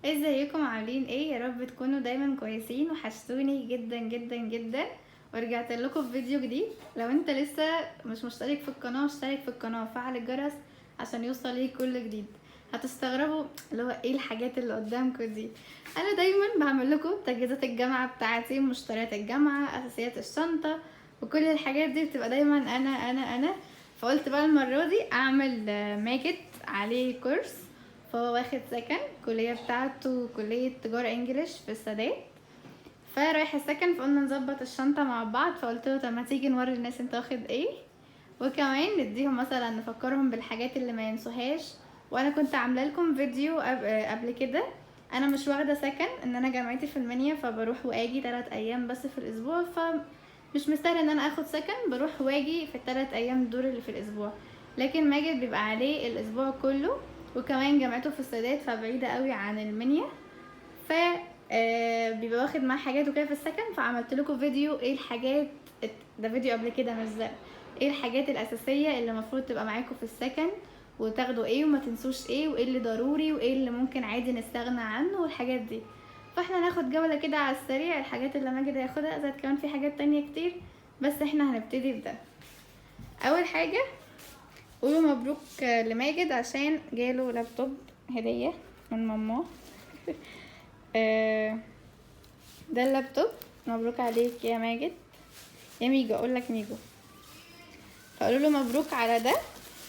ازيكم عاملين ايه؟ يا رب تكونوا دايما كويسين. وحشتوني جدا جدا جدا، ورجعت لكم بفيديو جديد. لو انت لسه مش مشترك في القناه اشترك في القناه وفعل الجرس عشان يوصل ليك كل جديد. هتستغربوا اللي هو ايه الحاجات اللي قدامكم دي. انا دايما بعمل لكم تجهيزات الجامعه بتاعتي، مشتريات الجامعه، اساسيات الشنطه، وكل الحاجات دي بتبقى دايما انا. فقلت بقى المره دي اعمل ماجد عليه كورس. فهو واخد سكن، الكلية بتاعته كلية تجارة انجليش في السادات، فرايح السكن. فقلنا نظبط الشنطة مع بعض، فقلت له طب ما تيجي نوري الناس انت واخد ايه، وكمان نديهم مثلا نفكرهم بالحاجات اللي ما ينسوهاش. وانا كنت عامله لكم فيديو قبل كده. انا مش واخده سكن، ان انا جامعتي في المنيا، فبروح واجي 3 ايام بس في الاسبوع، فمش مستاهل ان انا اخد سكن، بروح واجي في ال3 ايام دول اللي في الاسبوع. لكن ماجد بيبقى عليه الاسبوع كله، وكمان جامعته في السادات فبعيده قوي عن المنيا، ف بيبقى واخد معاه حاجات وكده في السكن. فعملت لكم فيديو ايه الحاجات، ده فيديو قبل كده مش ده، ايه الحاجات الاساسيه اللي المفروض تبقى معاكم في السكن، وتاخدوا ايه وما تنسوش ايه، وايه اللي ضروري وايه اللي ممكن عادي نستغنى عنه والحاجات دي. فاحنا هناخد جوله كده على السريع الحاجات اللي ماجد هياخدها، زائد كمان في حاجات تانية كتير، بس احنا هنبتدي بده. اول حاجه قولوا مبروك لماجد عشان جاله لابتوب هديه من ماما. ده اللابتوب، مبروك عليك يا ماجد، يا ميجو، اقول لك ميجو. فقولوا له مبروك على ده.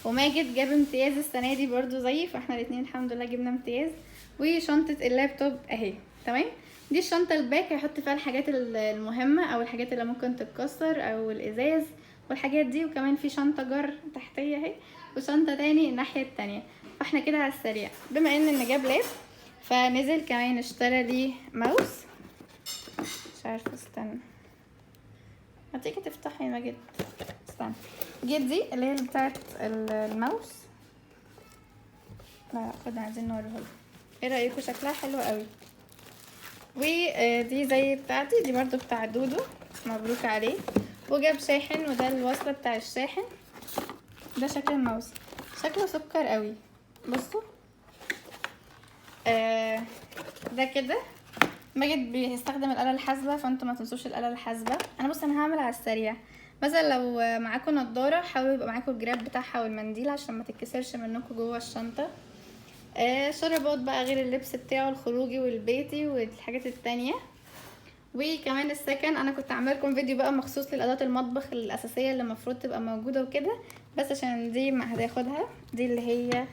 وماجد جاب امتياز السنه دي برضو زيي، فاحنا الاثنين الحمد لله جبنا امتياز. وشنطه اللابتوب اهي تمام. دي الشنطه الباك، هيحط فيها الحاجات المهمه او الحاجات اللي ممكن تتكسر او الازاز والحاجات دي. وكمان في شنطه جر تحتيه اهي، وشنطه تاني الناحيه التانية. فاحنا كده على السريع، بما ان جاب لاب فنزل كمان اشترى لي ماوس. مش عارفه، استنى هتيجي تفتحي يا ماجد، استنى. جيت دي اللي هي بتاعت الماوس. لا خد، عايزين نوريها. ايه رايكم؟ شكلها حلو قوي. ودي زي بتاعتي دي برضو بتاع دودو، مبروك عليه. وجاب شاحن، وده الوصله بتاع الشاحن. ده شكل الماوس، شكله سكر قوي. بصوا ده كده. ماجد بيستخدم الآلة الحاسبة، فانتوا ما تنسوش الآلة الحاسبة. انا هعمل على السريع. مثلا لو معاكم نضارة حاولوا يبقى معاكم الجراب بتاعها والمنديل عشان ما تتكسرش منكم جوه الشنطة. شربات بقى غير اللبس بتاعه الخروجي والبيتي والحاجات التانية. وكمان السكن، انا كنت عامله لكم فيديو بقى مخصوص للادوات المطبخ الاساسيه اللي المفروض تبقى موجوده وكده، بس عشان دي ما هتاخدها، دي اللي هي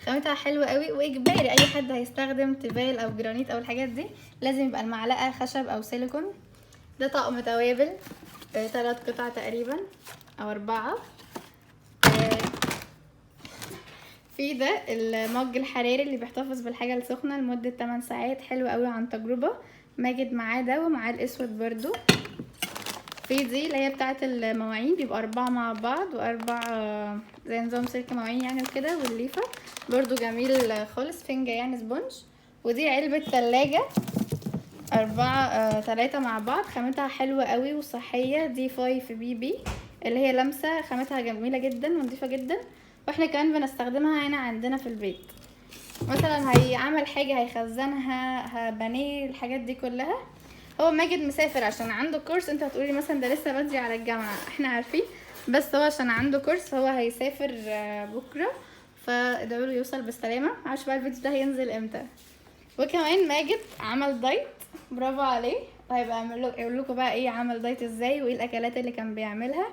خامتها حلوه قوي، واجباري اي حد هيستخدم تيفال او جرانيت او الحاجات دي لازم يبقى المعلقه خشب او سيليكون. ده طقم توابل، 3 قطع تقريبا او 4. في ده المج الحراري اللي بيحتفظ بالحاجه السخنه لمده 8 ساعات، حلو قوي عن تجربه. ماجد معاه ده ومعاه الاسود برضو. في دي اللي هي بتاعه المواعين، بيبقى 4 مع بعض، و4 زي نظام سلك مواعين يعني وكده. والليفه برضو جميل خالص، فنجة يعني سبونج. ودي علبة تلاجة 3 مع بعض، خامتها حلوة قوي وصحية. دي 5 بي اللي هي لمسة، خامتها جميلة جدا ونضيفة جدا، واحنا كمان بنستخدمها هنا عندنا في البيت. مثلا هيعمل حاجة هيخزنها، بانيه، الحاجات دي كلها. هو ماجد مسافر عشان عنده كورس. انت هتقولي مثلا ده لسه بدري على الجامعة، احنا عارفين، بس هو عشان عنده كورس هو هيسافر بكرة، فادعوا له يوصل بالسلامة. معرفش بقى الفيديو ده هينزل امتى. وكمان ماجد عمل دايت، برافو عليه. وهيبقى يقول لكم بقى ايه عمل دايت ازاي وايه الاكلات اللي كان بيعملها.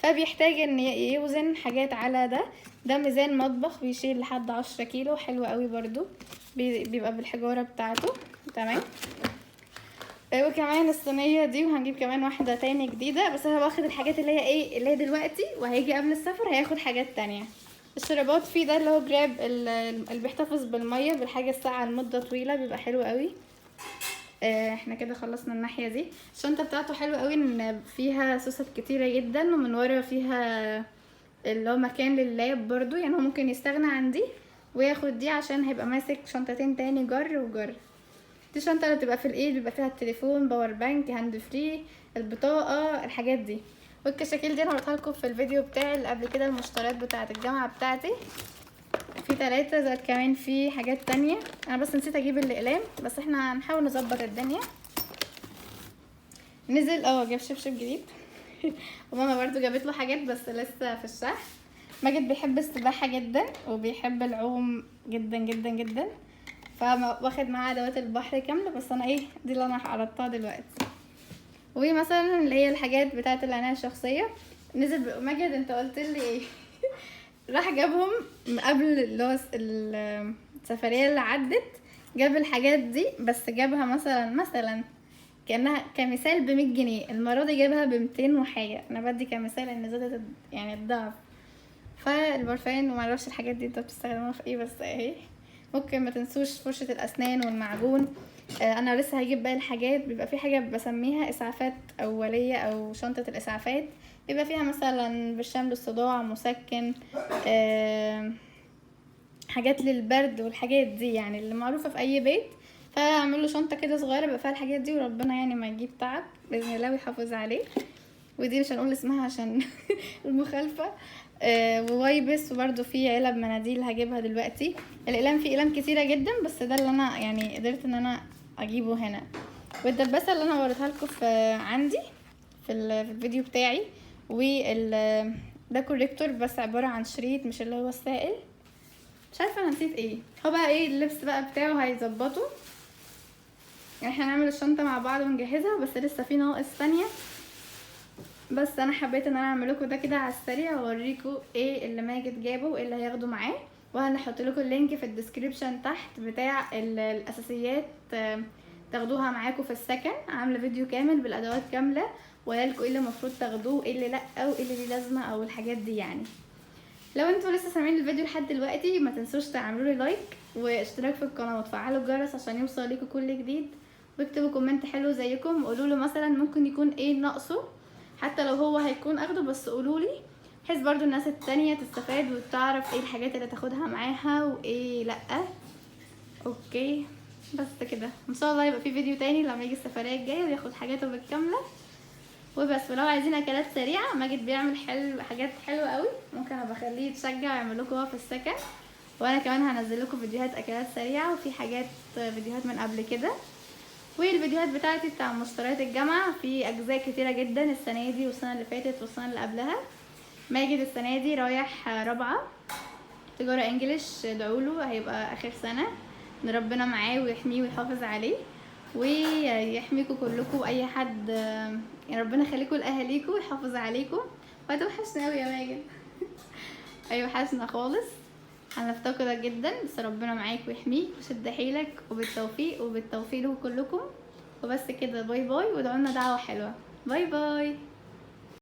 فبيحتاج ان يوزن حاجات على ده ميزان مطبخ بيشيل لحد 10 كيلو، حلو قوي برضو، بيبقى بالحجارة بتاعته تمام. وكمان الصينية دي، وهنجيب كمان واحدة تاني جديدة، بس هو واخد الحاجات اللي هي ايه اللي هي دلوقتي، وهيجي قبل السفر هياخد حاجات تانية. الشرابات فيه ده اللي هو جراب اللي بيحتفظ بالمية بالحاجة الساقعة لمدة طويلة، بيبقى حلو قوي. احنا كده خلصنا الناحية دي. الشنطة بتاعته حلوة قوي، ان فيها سوست كتيرة جدا، ومن ورا فيها اللي هو مكان لللاب برضو، يعني هو ممكن يستغنى عن دي وياخد دي عشان هيبقى ماسك شنطتين تاني جر وجر. دي شنطة اللي بتبقى في الايد، بيبقى فيها التليفون، باور بانك، هاند فري، البطاقة، الحاجات دي. والكشاكيل دي انا وريتها لكم في الفيديو بتاعي اللي قبل كده، المشتريات بتاعة الجامعة بتاعتي. في 3 زائد كمان في حاجات تانية. انا بس نسيت اجيب الاقلام، بس احنا هنحاول نظبط الدنيا. نزل جاب شبشب جديد وماما برضو جابت له حاجات بس لسه في الشحن. ماجد بيحب السباحة جدا وبيحب العوم جدا جدا جدا، فواخد معاه ادوات البحر كاملة، بس انا دي اللي انا عرضتها دلوقتي. ومثلا اللي هي الحاجات بتاعه العناية الشخصية. نزل ماجد انت قلت لي ايه راح جابهم قبل اللي هو السفرية اللي عدت، جاب الحاجات دي، بس جابها مثلا كانها كمثال ب100 جنيه، المره دي جايبها ب200 وحاجه. انا بدي كمثال ان زادت يعني الضعف. فالبرفان ومعرفش الحاجات دي انتوا بتستخدموها في ايه، بس اهي. ممكن ما تنسوش فرشه الاسنان والمعجون. انا لسه هجيب باقي الحاجات. بيبقى في حاجه بسميها اسعافات اوليه او شنطه الاسعافات، بيبقى فيها مثلا برشام للصداع، مسكن، حاجات للبرد والحاجات دي يعني اللي معروفه في اي بيت. فاعمل له شنطه كده صغيره بقى فيها الحاجات دي، وربنا يعني ما يجيب تعب باذن الله ويحافظ عليه. ودي مش هنقول اسمها عشان المخالفه. ووايبس، وبرده في علب مناديل هجيبها دلوقتي. الاقلام في اقلام كتيره جدا، بس ده اللي انا يعني قدرت ان انا اجيبه هنا. والدباسه اللي انا وريتها لكم في عندي في الفيديو بتاعي. ده كوريكتور بس عباره عن شريط، مش اللي هو السائل. مش عارفه انا نسيت ايه. هو بقى اللبس بقى بتاعه هيظبطه. يعني احنا هنعمل الشنطه مع بعض ونجهزها، بس لسه في ناقص ثانيه. بس انا حبيت ان انا اعمل لكم ده كده على السريع واوريكم ايه اللي ماجد جابه وايه اللي هياخده معاه. وهنحط لكم اللينك في الديسكريبشن تحت بتاع الاساسيات تاخدوها معاكم في السكن. عامله فيديو كامل بالادوات كامله، وقايله لكم ايه اللي المفروض تاخدوه، ايه اللي لا، وايه اللي ليه لازمه، او الحاجات دي يعني. لو انتوا لسه سامعين الفيديو لحد دلوقتي ما تنسوش تعملوا لي لايك واشتراك في القناه وتفعلوا الجرس عشان يوصل لكم كل جديد. واكتبوا كومنت حلو زيكم، وقولوا له مثلا ممكن يكون ايه ناقصه، حتى لو هو هيكون اخده بس قولوا لي، بحيث برضو الناس التانية تستفاد وتعرف ايه الحاجات اللي تاخدها معاها وايه لا. اوكي بس كده، ان شاء الله يبقى في فيديو تاني لما يجي السفريه الجايه وياخد حاجاته بالكامله وبس. ولو عايزين اكلات سريعه، ماجد بيعمل حاجات حلوه قوي، ممكن ابقى اخليه يتشجع ويعمل لكم هو في السكن. وانا كمان هنزل لكم فيديوهات اكلات سريعه، وفي حاجات فيديوهات من قبل كده. والفيديوهات بتاعتي بتاع مشتريات الجامعه في اجزاء كتيره جدا السنه دي والسنه اللي فاتت والسنه اللي قبلها. ماجد السنه دي رايح رابعه تجاره انجليش، ادعوله هيبقى اخر سنه، ان ربنا معاه ويحميه ويحافظ عليه ويحميكم كلكم واي حد. يعني ربنا يخليكم لاهاليكم ويحافظ عليكم. وهتوحشنا قوي يا ماجد ايوه وحشنا خالص، هنفتقدك جدا، بس ربنا معاك ويحميك وشد حيلك، وبالتوفيق له كلكم. وبس كده، باي باي، وادعوا لنا دعوه حلوه. باي باي.